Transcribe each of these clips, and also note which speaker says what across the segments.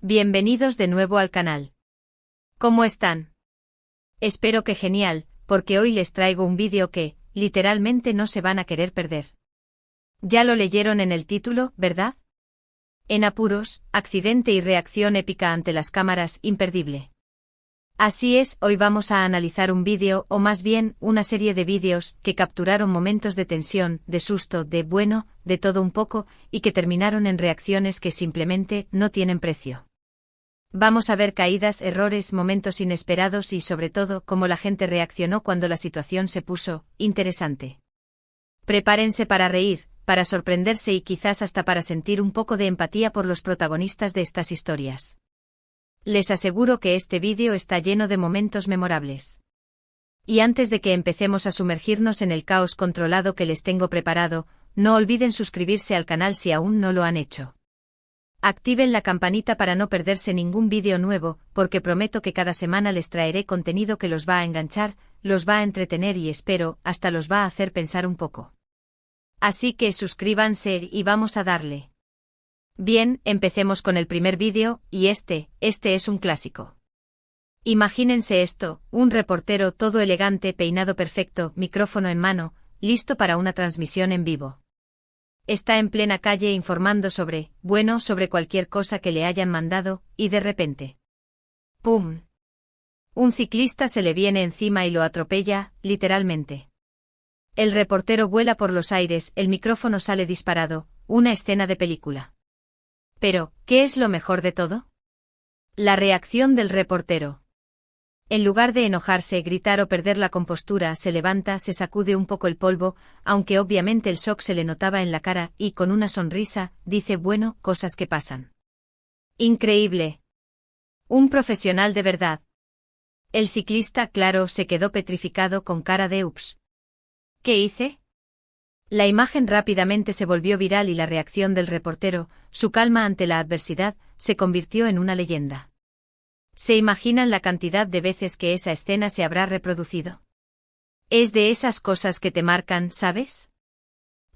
Speaker 1: Bienvenidos de nuevo al canal. ¿Cómo están? Espero que genial, porque hoy les traigo un vídeo que, literalmente no se van a querer perder. Ya lo leyeron en el título, ¿verdad? En apuros, accidente y reacción épica ante las cámaras, imperdible. Así es, hoy vamos a analizar un vídeo, o más bien, una serie de vídeos, que capturaron momentos de tensión, de susto, de todo un poco, y que terminaron en reacciones que simplemente no tienen precio. Vamos a ver caídas, errores, momentos inesperados y sobre todo, cómo la gente reaccionó cuando la situación se puso interesante. Prepárense para reír, para sorprenderse y quizás hasta para sentir un poco de empatía por los protagonistas de estas historias. Les aseguro que este vídeo está lleno de momentos memorables. Y antes de que empecemos a sumergirnos en el caos controlado que les tengo preparado, no olviden suscribirse al canal si aún no lo han hecho. Activen la campanita para no perderse ningún vídeo nuevo, porque prometo que cada semana les traeré contenido que los va a enganchar, los va a entretener y espero, hasta los va a hacer pensar un poco. Así que suscríbanse y vamos a darle. Bien, empecemos con el primer vídeo, y este es un clásico. Imagínense esto, un reportero todo elegante, peinado perfecto, micrófono en mano, listo para una transmisión en vivo. Está en plena calle informando sobre cualquier cosa que le hayan mandado, y de repente. ¡Pum! Un ciclista se le viene encima y lo atropella, literalmente. El reportero vuela por los aires, el micrófono sale disparado, una escena de película. Pero, ¿qué es lo mejor de todo? La reacción del reportero. En lugar de enojarse, gritar o perder la compostura, se levanta, se sacude un poco el polvo, aunque obviamente el shock se le notaba en la cara, y con una sonrisa, dice cosas que pasan. Increíble. Un profesional de verdad. El ciclista, claro, se quedó petrificado con cara de ups. ¿Qué hice? La imagen rápidamente se volvió viral y la reacción del reportero, su calma ante la adversidad, se convirtió en una leyenda. ¿Se imaginan la cantidad de veces que esa escena se habrá reproducido? Es de esas cosas que te marcan, ¿sabes?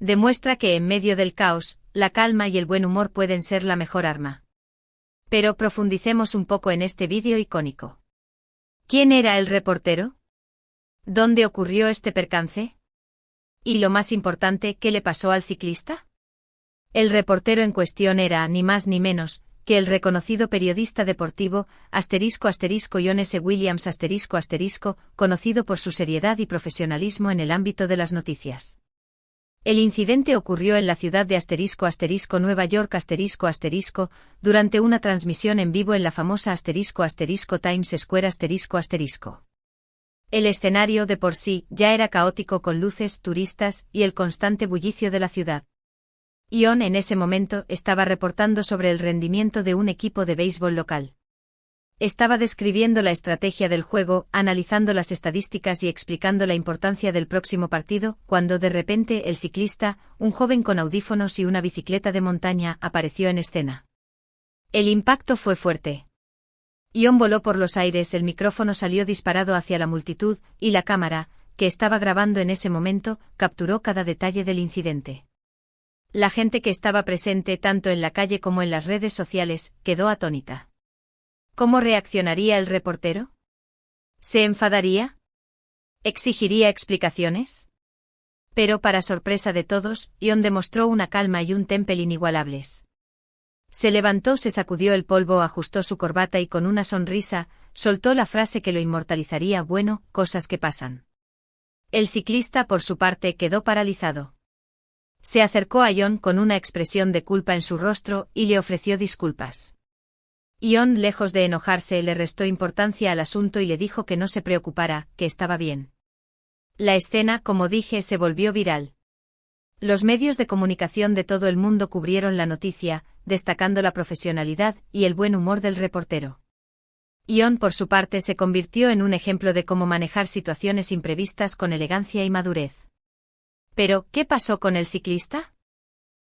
Speaker 1: Demuestra que en medio del caos, la calma y el buen humor pueden ser la mejor arma. Pero profundicemos un poco en este vídeo icónico. ¿Quién era el reportero? ¿Dónde ocurrió este percance? Y lo más importante, ¿qué le pasó al ciclista? El reportero en cuestión era, ni más ni menos, que el reconocido periodista deportivo, *John S. Williams *, conocido por su seriedad y profesionalismo en el ámbito de las noticias. El incidente ocurrió en la ciudad de Nueva York durante una transmisión en vivo en la famosa Times Square El escenario de por sí ya era caótico con luces, turistas y el constante bullicio de la ciudad. John en ese momento estaba reportando sobre el rendimiento de un equipo de béisbol local. Estaba describiendo la estrategia del juego, analizando las estadísticas y explicando la importancia del próximo partido, cuando de repente el ciclista, un joven con audífonos y una bicicleta de montaña, apareció en escena. El impacto fue fuerte. John voló por los aires, el micrófono salió disparado hacia la multitud, y la cámara, que estaba grabando en ese momento, capturó cada detalle del incidente. La gente que estaba presente tanto en la calle como en las redes sociales, quedó atónita. ¿Cómo reaccionaría el reportero? ¿Se enfadaría? ¿Exigiría explicaciones? Pero para sorpresa de todos, John demostró una calma y un temple inigualables. Se levantó, se sacudió el polvo, ajustó su corbata y con una sonrisa, soltó la frase que lo inmortalizaría: cosas que pasan. El ciclista, por su parte, quedó paralizado. Se acercó a John con una expresión de culpa en su rostro y le ofreció disculpas. John, lejos de enojarse, le restó importancia al asunto y le dijo que no se preocupara, que estaba bien. La escena, como dije, se volvió viral. Los medios de comunicación de todo el mundo cubrieron la noticia, destacando la profesionalidad y el buen humor del reportero. John, por su parte, se convirtió en un ejemplo de cómo manejar situaciones imprevistas con elegancia y madurez. Pero, ¿qué pasó con el ciclista?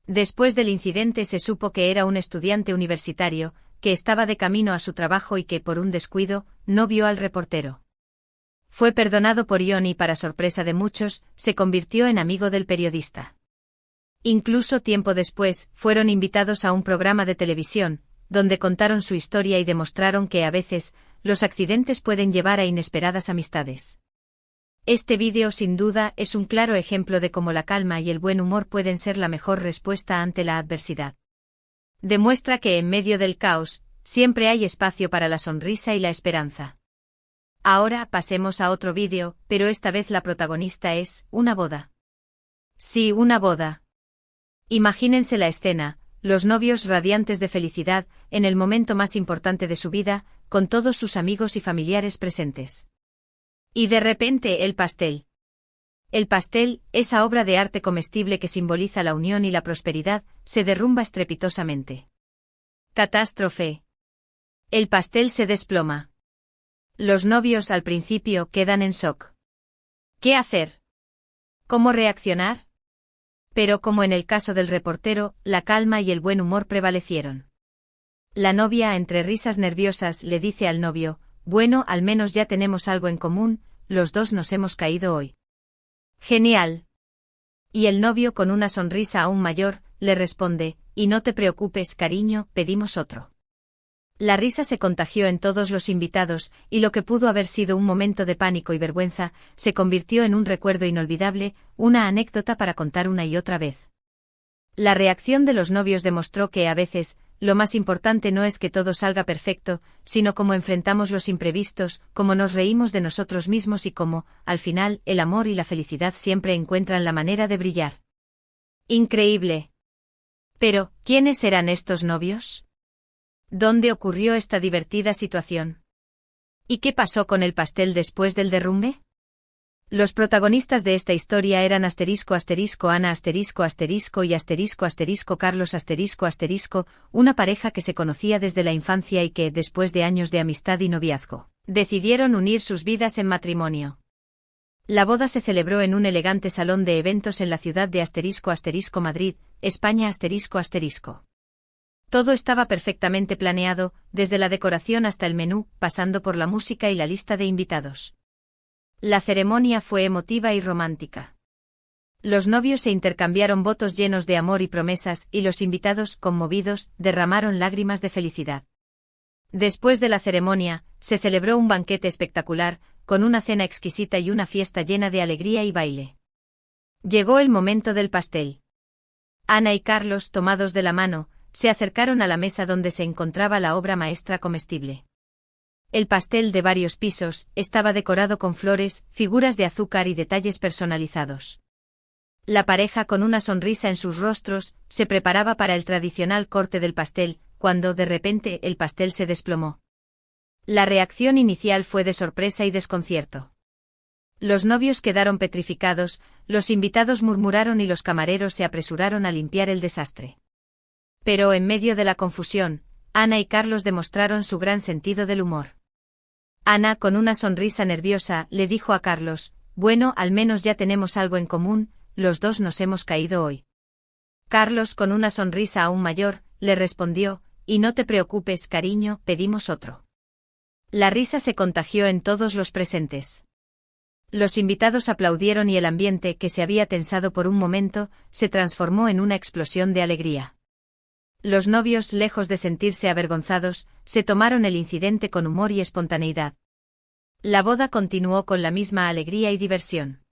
Speaker 1: Después del incidente se supo que era un estudiante universitario, que estaba de camino a su trabajo y que, por un descuido, no vio al reportero. Fue perdonado por John y, para sorpresa de muchos, se convirtió en amigo del periodista. Incluso tiempo después, fueron invitados a un programa de televisión, donde contaron su historia y demostraron que a veces, los accidentes pueden llevar a inesperadas amistades. Este vídeo sin duda es un claro ejemplo de cómo la calma y el buen humor pueden ser la mejor respuesta ante la adversidad. Demuestra que en medio del caos, siempre hay espacio para la sonrisa y la esperanza. Ahora pasemos a otro vídeo, pero esta vez la protagonista es una boda. Sí, una boda. Imagínense la escena, los novios radiantes de felicidad, en el momento más importante de su vida, con todos sus amigos y familiares presentes. Y de repente el pastel. El pastel, esa obra de arte comestible que simboliza la unión y la prosperidad, se derrumba estrepitosamente. Catástrofe. El pastel se desploma. Los novios al principio quedan en shock. ¿Qué hacer? ¿Cómo reaccionar? Pero como en el caso del reportero, la calma y el buen humor prevalecieron. La novia, entre risas nerviosas, le dice al novio: bueno, al menos ya tenemos algo en común, los dos nos hemos caído hoy. Genial. Y el novio, con una sonrisa aún mayor, le responde: y no te preocupes, cariño, pedimos otro. La risa se contagió en todos los invitados, y lo que pudo haber sido un momento de pánico y vergüenza, se convirtió en un recuerdo inolvidable, una anécdota para contar una y otra vez. La reacción de los novios demostró que a veces, lo más importante no es que todo salga perfecto, sino cómo enfrentamos los imprevistos, cómo nos reímos de nosotros mismos y cómo, al final, el amor y la felicidad siempre encuentran la manera de brillar. Increíble. Pero, ¿quiénes eran estos novios? ¿Dónde ocurrió esta divertida situación? ¿Y qué pasó con el pastel después del derrumbe? Los protagonistas de esta historia eran ****Ana***** y ****Carlos****, una pareja que se conocía desde la infancia y que, después de años de amistad y noviazgo, decidieron unir sus vidas en matrimonio. La boda se celebró en un elegante salón de eventos en la ciudad de ***Madrid, España ****. Todo estaba perfectamente planeado, desde la decoración hasta el menú, pasando por la música y la lista de invitados. La ceremonia fue emotiva y romántica. Los novios se intercambiaron votos llenos de amor y promesas, y los invitados, conmovidos, derramaron lágrimas de felicidad. Después de la ceremonia, se celebró un banquete espectacular, con una cena exquisita y una fiesta llena de alegría y baile. Llegó el momento del pastel. Ana y Carlos, tomados de la mano, se acercaron a la mesa donde se encontraba la obra maestra comestible. El pastel, de varios pisos, estaba decorado con flores, figuras de azúcar y detalles personalizados. La pareja, con una sonrisa en sus rostros, se preparaba para el tradicional corte del pastel, cuando de repente el pastel se desplomó. La reacción inicial fue de sorpresa y desconcierto. Los novios quedaron petrificados, los invitados murmuraron y los camareros se apresuraron a limpiar el desastre. Pero en medio de la confusión, Ana y Carlos demostraron su gran sentido del humor. Ana, con una sonrisa nerviosa, le dijo a Carlos: bueno, al menos ya tenemos algo en común, los dos nos hemos caído hoy. Carlos, con una sonrisa aún mayor, le respondió: y no te preocupes, cariño, pedimos otro. La risa se contagió en todos los presentes. Los invitados aplaudieron y el ambiente, que se había tensado por un momento, se transformó en una explosión de alegría. Los novios, lejos de sentirse avergonzados, se tomaron el incidente con humor y espontaneidad. La boda continuó con la misma alegría y diversión.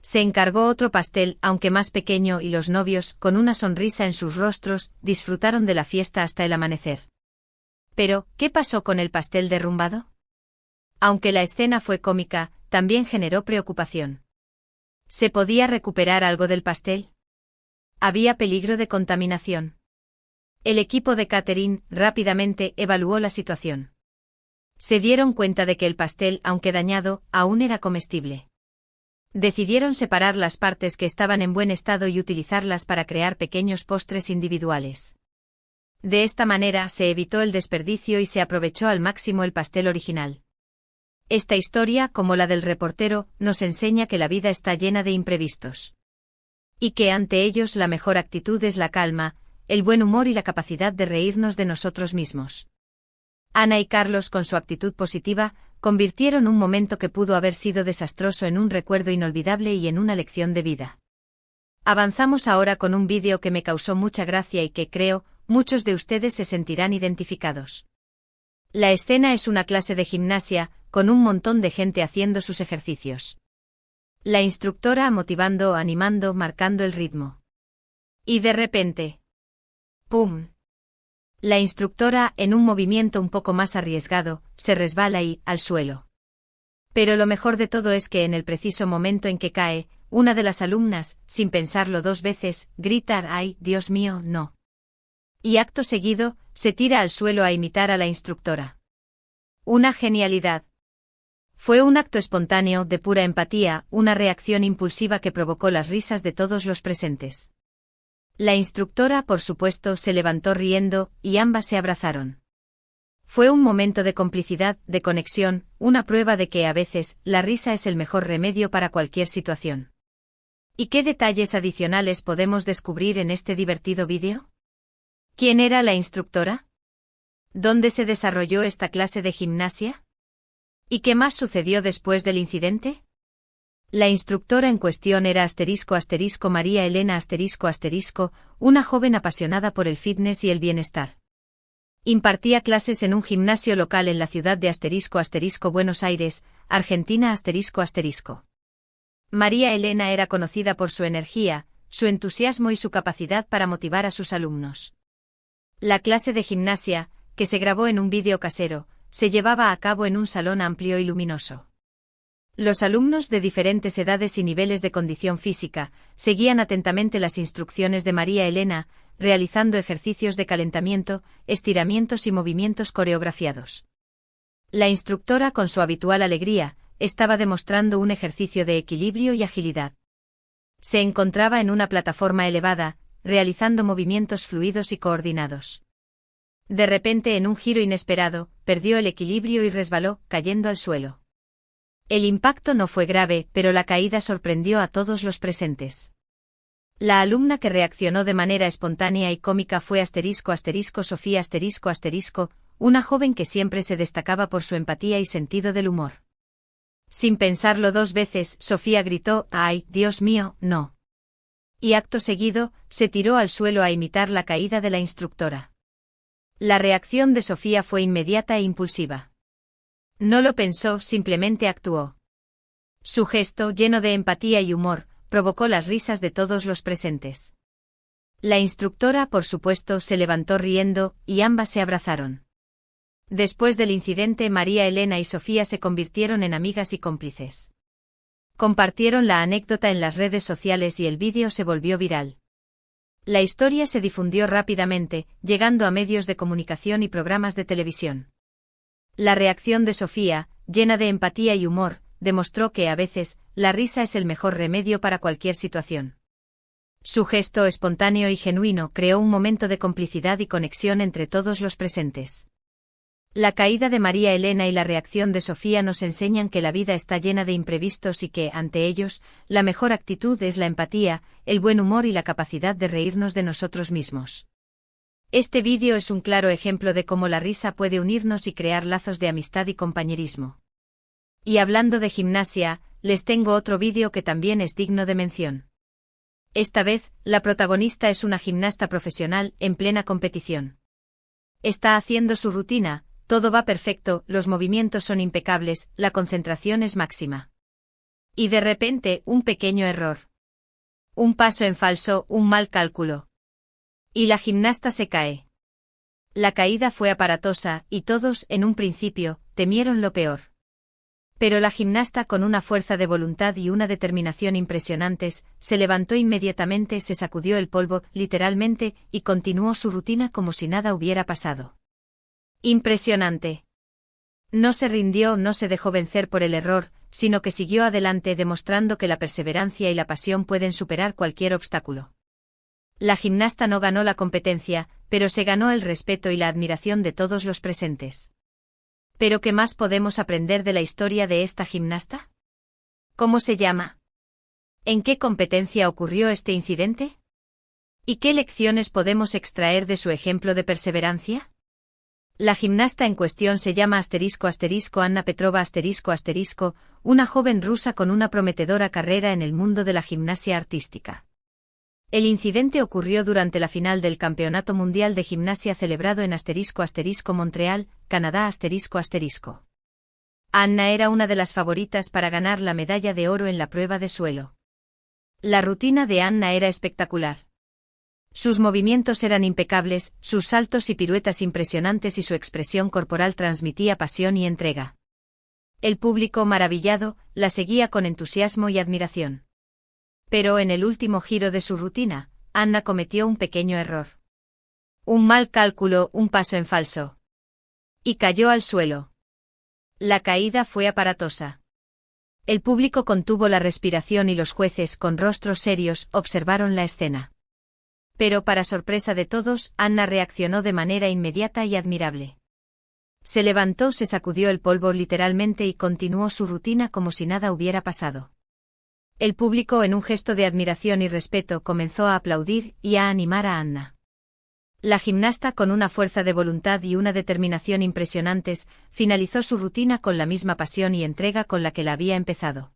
Speaker 1: Se encargó otro pastel, aunque más pequeño, y los novios, con una sonrisa en sus rostros, disfrutaron de la fiesta hasta el amanecer. Pero, ¿qué pasó con el pastel derrumbado? Aunque la escena fue cómica, también generó preocupación. ¿Se podía recuperar algo del pastel? ¿Había peligro de contaminación? El equipo de catering rápidamente evaluó la situación. Se dieron cuenta de que el pastel, aunque dañado, aún era comestible. Decidieron separar las partes que estaban en buen estado y utilizarlas para crear pequeños postres individuales. De esta manera se evitó el desperdicio y se aprovechó al máximo el pastel original. Esta historia, como la del reportero, nos enseña que la vida está llena de imprevistos. Y que ante ellos la mejor actitud es la calma, el buen humor y la capacidad de reírnos de nosotros mismos. Ana y Carlos, con su actitud positiva, convirtieron un momento que pudo haber sido desastroso en un recuerdo inolvidable y en una lección de vida. Avanzamos ahora con un vídeo que me causó mucha gracia y que, creo, muchos de ustedes se sentirán identificados. La escena es una clase de gimnasia, con un montón de gente haciendo sus ejercicios. La instructora motivando, animando, marcando el ritmo. Y de repente... ¡pum! La instructora, en un movimiento un poco más arriesgado, se resbala y, al suelo. Pero lo mejor de todo es que en el preciso momento en que cae, una de las alumnas, sin pensarlo dos veces, grita: ¡ay, Dios mío, no! Y acto seguido, se tira al suelo a imitar a la instructora. Una genialidad. Fue un acto espontáneo, de pura empatía, una reacción impulsiva que provocó las risas de todos los presentes. La instructora, por supuesto, se levantó riendo, y ambas se abrazaron. Fue un momento de complicidad, de conexión, una prueba de que a veces, la risa es el mejor remedio para cualquier situación. ¿Y qué detalles adicionales podemos descubrir en este divertido vídeo? ¿Quién era la instructora? ¿Dónde se desarrolló esta clase de gimnasia? ¿Y qué más sucedió después del incidente? La instructora en cuestión era María Elena una joven apasionada por el fitness y el bienestar. Impartía clases en un gimnasio local en la ciudad de Buenos Aires, Argentina. María Elena era conocida por su energía, su entusiasmo y su capacidad para motivar a sus alumnos. La clase de gimnasia, que se grabó en un vídeo casero, se llevaba a cabo en un salón amplio y luminoso. Los alumnos de diferentes edades y niveles de condición física seguían atentamente las instrucciones de María Elena, realizando ejercicios de calentamiento, estiramientos y movimientos coreografiados. La instructora, con su habitual alegría, estaba demostrando un ejercicio de equilibrio y agilidad. Se encontraba en una plataforma elevada, realizando movimientos fluidos y coordinados. De repente, en un giro inesperado, perdió el equilibrio y resbaló, cayendo al suelo. El impacto no fue grave, pero la caída sorprendió a todos los presentes. La alumna que reaccionó de manera espontánea y cómica fue Sofía una joven que siempre se destacaba por su empatía y sentido del humor. Sin pensarlo dos veces, Sofía gritó: ¡ay, Dios mío, no! Y acto seguido, se tiró al suelo a imitar la caída de la instructora. La reacción de Sofía fue inmediata e impulsiva. No lo pensó, simplemente actuó. Su gesto, lleno de empatía y humor, provocó las risas de todos los presentes. La instructora, por supuesto, se levantó riendo, y ambas se abrazaron. Después del incidente, María Elena y Sofía se convirtieron en amigas y cómplices. Compartieron la anécdota en las redes sociales y el vídeo se volvió viral. La historia se difundió rápidamente, llegando a medios de comunicación y programas de televisión. La reacción de Sofía, llena de empatía y humor, demostró que a veces, la risa es el mejor remedio para cualquier situación. Su gesto espontáneo y genuino creó un momento de complicidad y conexión entre todos los presentes. La caída de María Elena y la reacción de Sofía nos enseñan que la vida está llena de imprevistos y que, ante ellos, la mejor actitud es la empatía, el buen humor y la capacidad de reírnos de nosotros mismos. Este vídeo es un claro ejemplo de cómo la risa puede unirnos y crear lazos de amistad y compañerismo. Y hablando de gimnasia, les tengo otro vídeo que también es digno de mención. Esta vez, la protagonista es una gimnasta profesional en plena competición. Está haciendo su rutina, todo va perfecto, los movimientos son impecables, la concentración es máxima. Y de repente, un pequeño error. Un paso en falso, un mal cálculo. Y la gimnasta se cae. La caída fue aparatosa, y todos, en un principio, temieron lo peor. Pero la gimnasta, con una fuerza de voluntad y una determinación impresionantes, se levantó inmediatamente, se sacudió el polvo, literalmente, y continuó su rutina como si nada hubiera pasado. Impresionante. No se rindió, no se dejó vencer por el error, sino que siguió adelante demostrando que la perseverancia y la pasión pueden superar cualquier obstáculo. La gimnasta no ganó la competencia, pero se ganó el respeto y la admiración de todos los presentes. ¿Pero qué más podemos aprender de la historia de esta gimnasta? ¿Cómo se llama? ¿En qué competencia ocurrió este incidente? ¿Y qué lecciones podemos extraer de su ejemplo de perseverancia? La gimnasta en cuestión se llama Anna Petrova una joven rusa con una prometedora carrera en el mundo de la gimnasia artística. El incidente ocurrió durante la final del Campeonato Mundial de Gimnasia celebrado en Montreal, Canadá. Anna era una de las favoritas para ganar la medalla de oro en la prueba de suelo. La rutina de Anna era espectacular. Sus movimientos eran impecables, sus saltos y piruetas impresionantes y su expresión corporal transmitía pasión y entrega. El público, maravillado, la seguía con entusiasmo y admiración. Pero en el último giro de su rutina, Anna cometió un pequeño error. Un mal cálculo, un paso en falso. Y cayó al suelo. La caída fue aparatosa. El público contuvo la respiración y los jueces, con rostros serios, observaron la escena. Pero para sorpresa de todos, Anna reaccionó de manera inmediata y admirable. Se levantó, se sacudió el polvo literalmente y continuó su rutina como si nada hubiera pasado. El público, en un gesto de admiración y respeto, comenzó a aplaudir y a animar a Anna. La gimnasta, con una fuerza de voluntad y una determinación impresionantes, finalizó su rutina con la misma pasión y entrega con la que la había empezado.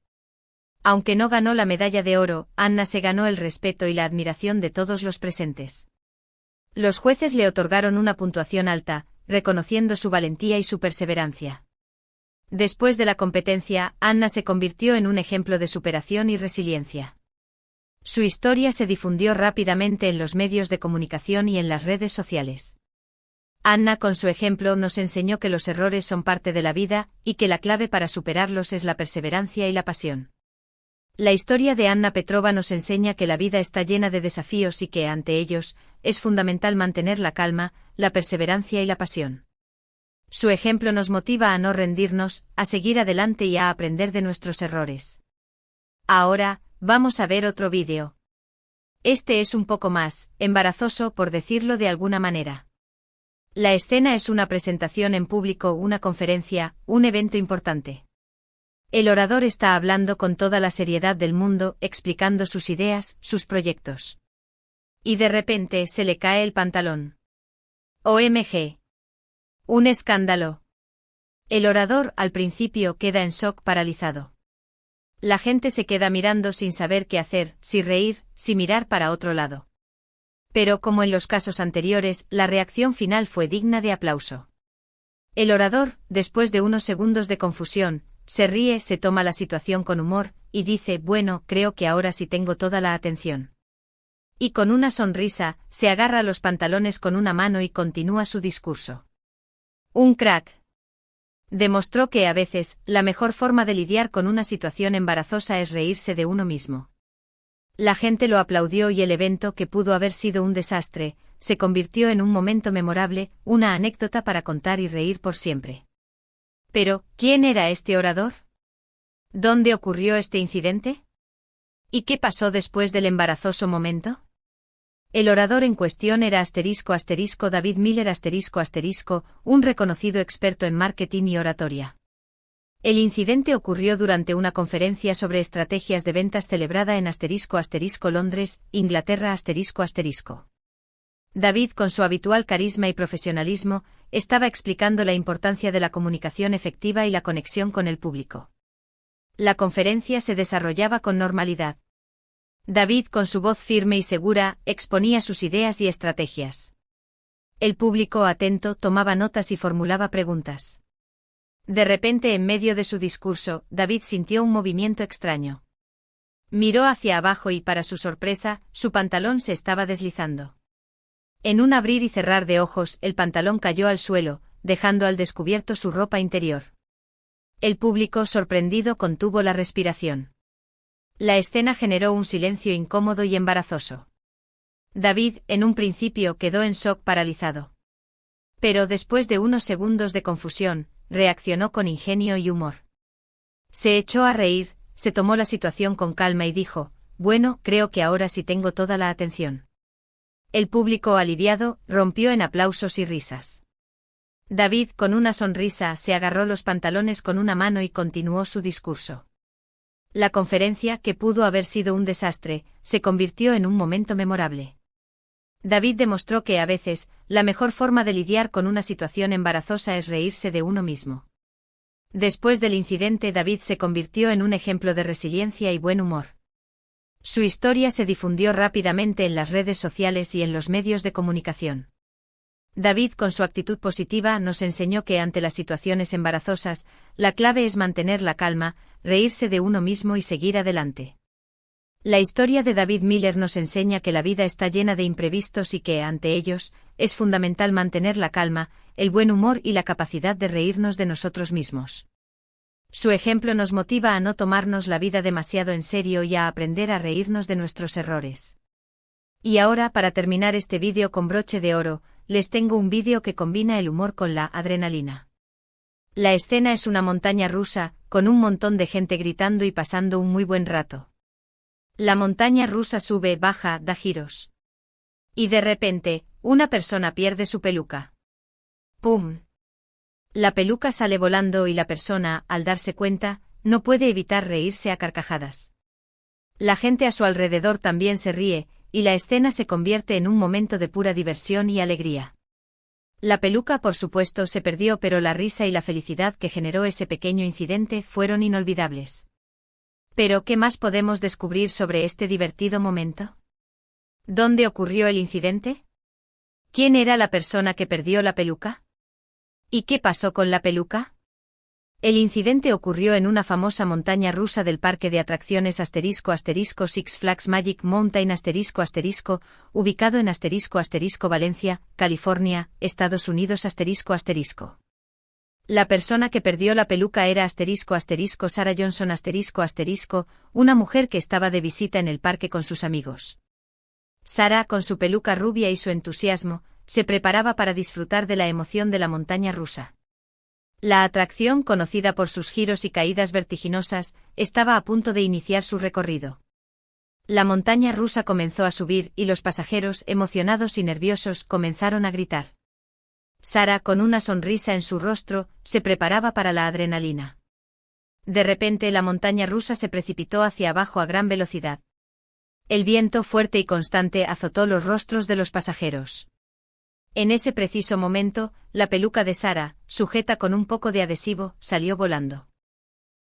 Speaker 1: Aunque no ganó la medalla de oro, Anna se ganó el respeto y la admiración de todos los presentes. Los jueces le otorgaron una puntuación alta, reconociendo su valentía y su perseverancia. Después de la competencia, Anna se convirtió en un ejemplo de superación y resiliencia. Su historia se difundió rápidamente en los medios de comunicación y en las redes sociales. Anna, con su ejemplo, nos enseñó que los errores son parte de la vida y que la clave para superarlos es la perseverancia y la pasión. La historia de Anna Petrova nos enseña que la vida está llena de desafíos y que, ante ellos, es fundamental mantener la calma, la perseverancia y la pasión. Su ejemplo nos motiva a no rendirnos, a seguir adelante y a aprender de nuestros errores. Ahora, vamos a ver otro vídeo. Este es un poco más embarazoso, por decirlo de alguna manera. La escena es una presentación en público, una conferencia, un evento importante. El orador está hablando con toda la seriedad del mundo, explicando sus ideas, sus proyectos. Y de repente se le cae el pantalón. OMG. Un escándalo. El orador, al principio, queda en shock, paralizado. La gente se queda mirando sin saber qué hacer, si reír, si mirar para otro lado. Pero como en los casos anteriores, la reacción final fue digna de aplauso. El orador, después de unos segundos de confusión, se ríe, se toma la situación con humor, y dice: bueno, creo que ahora sí tengo toda la atención. Y con una sonrisa, se agarra los pantalones con una mano y continúa su discurso. Un crack. Demostró que a veces, la mejor forma de lidiar con una situación embarazosa es reírse de uno mismo. La gente lo aplaudió y el evento, que pudo haber sido un desastre, se convirtió en un momento memorable, una anécdota para contar y reír por siempre. Pero, ¿quién era este orador? ¿Dónde ocurrió este incidente? ¿Y qué pasó después del embarazoso momento? El orador en cuestión era David Miller un reconocido experto en marketing y oratoria. El incidente ocurrió durante una conferencia sobre estrategias de ventas celebrada en Londres, Inglaterra. David, con su habitual carisma y profesionalismo, estaba explicando la importancia de la comunicación efectiva y la conexión con el público. La conferencia se desarrollaba con normalidad. David, con su voz firme y segura, exponía sus ideas y estrategias. El público, atento, tomaba notas y formulaba preguntas. De repente, en medio de su discurso, David sintió un movimiento extraño. Miró hacia abajo y, para su sorpresa, su pantalón se estaba deslizando. En un abrir y cerrar de ojos, el pantalón cayó al suelo, dejando al descubierto su ropa interior. El público, sorprendido, contuvo la respiración. La escena generó un silencio incómodo y embarazoso. David, en un principio, quedó en shock, paralizado. Pero después de unos segundos de confusión, reaccionó con ingenio y humor. Se echó a reír, se tomó la situación con calma y dijo: bueno, creo que ahora sí tengo toda la atención. El público, aliviado, rompió en aplausos y risas. David, con una sonrisa, se agarró los pantalones con una mano y continuó su discurso. La conferencia, que pudo haber sido un desastre, se convirtió en un momento memorable. David demostró que a veces, la mejor forma de lidiar con una situación embarazosa es reírse de uno mismo. Después del incidente, David se convirtió en un ejemplo de resiliencia y buen humor. Su historia se difundió rápidamente en las redes sociales y en los medios de comunicación. David, con su actitud positiva, nos enseñó que ante las situaciones embarazosas, la clave es mantener la calma, reírse de uno mismo y seguir adelante. La historia de David Miller nos enseña que la vida está llena de imprevistos y que, ante ellos, es fundamental mantener la calma, el buen humor y la capacidad de reírnos de nosotros mismos. Su ejemplo nos motiva a no tomarnos la vida demasiado en serio y a aprender a reírnos de nuestros errores. Y ahora, para terminar este vídeo con broche de oro, les tengo un vídeo que combina el humor con la adrenalina. La escena es una montaña rusa, con un montón de gente gritando y pasando un muy buen rato. La montaña rusa sube, baja, da giros. Y de repente, una persona pierde su peluca. ¡Pum! La peluca sale volando y la persona, al darse cuenta, no puede evitar reírse a carcajadas. La gente a su alrededor también se ríe, y la escena se convierte en un momento de pura diversión y alegría. La peluca, por supuesto, se perdió, pero la risa y la felicidad que generó ese pequeño incidente fueron inolvidables. Pero, ¿qué más podemos descubrir sobre este divertido momento? ¿Dónde ocurrió el incidente? ¿Quién era la persona que perdió la peluca? ¿Y qué pasó con la peluca? El incidente ocurrió en una famosa montaña rusa del parque de atracciones Six Flags Magic Mountain ubicado en Valencia, California, Estados Unidos La persona que perdió la peluca era Sarah Johnson una mujer que estaba de visita en el parque con sus amigos. Sarah, con su peluca rubia y su entusiasmo, se preparaba para disfrutar de la emoción de la montaña rusa. La atracción, conocida por sus giros y caídas vertiginosas, estaba a punto de iniciar su recorrido. La montaña rusa comenzó a subir y los pasajeros, emocionados y nerviosos, comenzaron a gritar. Sarah, con una sonrisa en su rostro, se preparaba para la adrenalina. De repente la montaña rusa se precipitó hacia abajo a gran velocidad. El viento fuerte y constante azotó los rostros de los pasajeros. En ese preciso momento, la peluca de Sarah, sujeta con un poco de adhesivo, salió volando.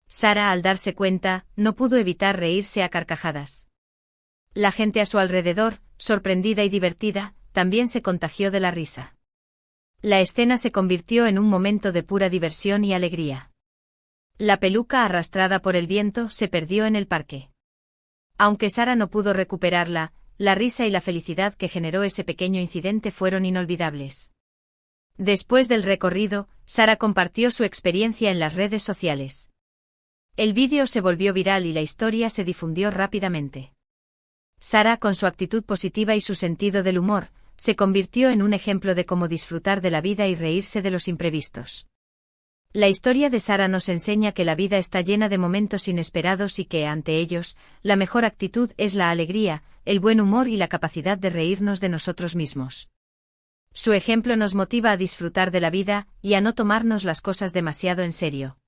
Speaker 1: Sarah, al darse cuenta, no pudo evitar reírse a carcajadas. La gente a su alrededor, sorprendida y divertida, también se contagió de la risa. La escena se convirtió en un momento de pura diversión y alegría. La peluca, arrastrada por el viento, se perdió en el parque. Aunque Sarah no pudo recuperarla, la risa y la felicidad que generó ese pequeño incidente fueron inolvidables. Después del recorrido, Sarah compartió su experiencia en las redes sociales. El vídeo se volvió viral y la historia se difundió rápidamente. Sarah, con su actitud positiva y su sentido del humor, se convirtió en un ejemplo de cómo disfrutar de la vida y reírse de los imprevistos. La historia de Sarah nos enseña que la vida está llena de momentos inesperados y que, ante ellos, la mejor actitud es la alegría, el buen humor y la capacidad de reírnos de nosotros mismos. Su ejemplo nos motiva a disfrutar de la vida y a no tomarnos las cosas demasiado en serio.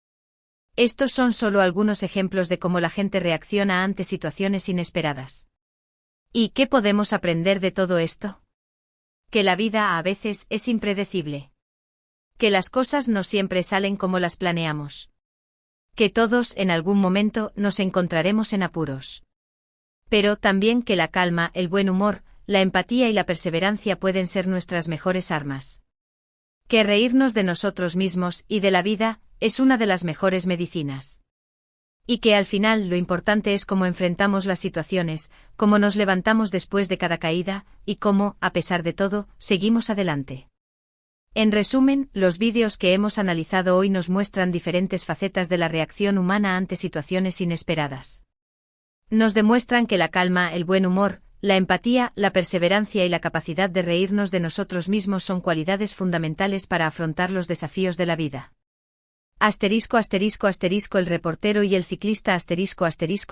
Speaker 1: Estos son solo algunos ejemplos de cómo la gente reacciona ante situaciones inesperadas. ¿Y qué podemos aprender de todo esto? Que la vida a veces es impredecible. Que las cosas no siempre salen como las planeamos. Que todos en algún momento nos encontraremos en apuros. Pero también que la calma, el buen humor, la empatía y la perseverancia pueden ser nuestras mejores armas. Que reírnos de nosotros mismos y de la vida es una de las mejores medicinas. Y que al final lo importante es cómo enfrentamos las situaciones, cómo nos levantamos después de cada caída, y cómo, a pesar de todo, seguimos adelante. En resumen, los vídeos que hemos analizado hoy nos muestran diferentes facetas de la reacción humana ante situaciones inesperadas. Nos demuestran que la calma, el buen humor, la empatía, la perseverancia y la capacidad de reírnos de nosotros mismos son cualidades fundamentales para afrontar los desafíos de la vida. El reportero y el ciclista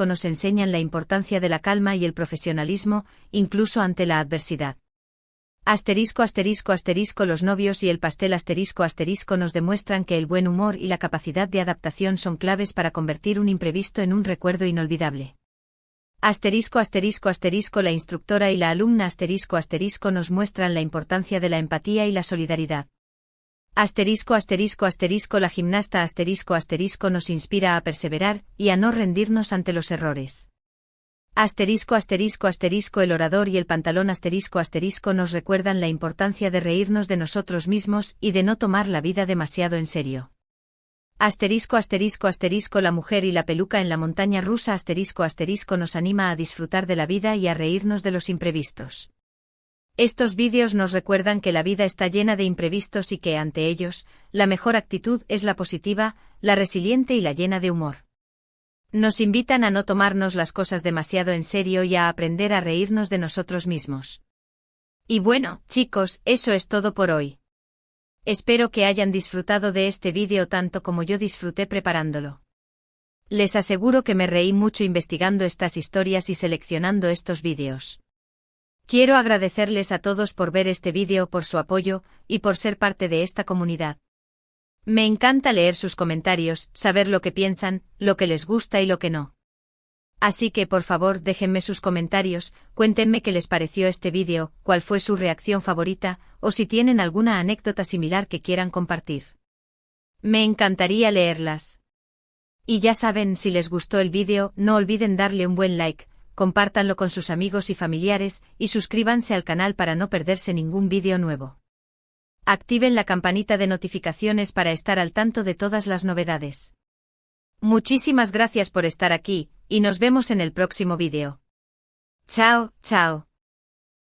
Speaker 1: nos enseñan la importancia de la calma y el profesionalismo, incluso ante la adversidad. Los novios y el pastel nos demuestran que el buen humor y la capacidad de adaptación son claves para convertir un imprevisto en un recuerdo inolvidable. La instructora y la alumna nos muestran la importancia de la empatía y la solidaridad. La gimnasta nos inspira a perseverar y a no rendirnos ante los errores. Asterisco asterisco asterisco el orador y el pantalón asterisco asterisco nos recuerdan la importancia de reírnos de nosotros mismos y de no tomar la vida demasiado en serio. Asterisco asterisco asterisco la mujer y la peluca en la montaña rusa asterisco asterisco nos anima a disfrutar de la vida y a reírnos de los imprevistos. Estos vídeos nos recuerdan que la vida está llena de imprevistos y que ante ellos, la mejor actitud es la positiva, la resiliente y la llena de humor. Nos invitan a no tomarnos las cosas demasiado en serio y a aprender a reírnos de nosotros mismos. Y bueno, chicos, eso es todo por hoy. Espero que hayan disfrutado de este vídeo tanto como yo disfruté preparándolo. Les aseguro que me reí mucho investigando estas historias y seleccionando estos vídeos. Quiero agradecerles a todos por ver este vídeo, por su apoyo, y por ser parte de esta comunidad. Me encanta leer sus comentarios, saber lo que piensan, lo que les gusta y lo que no. Así que por favor déjenme sus comentarios, cuéntenme qué les pareció este vídeo, cuál fue su reacción favorita, o si tienen alguna anécdota similar que quieran compartir. Me encantaría leerlas. Y ya saben, si les gustó el vídeo, no olviden darle un buen like, compártanlo con sus amigos y familiares, y suscríbanse al canal para no perderse ningún vídeo nuevo. Activen la campanita de notificaciones para estar al tanto de todas las novedades. Muchísimas gracias por estar aquí, y nos vemos en el próximo vídeo. Chao, chao.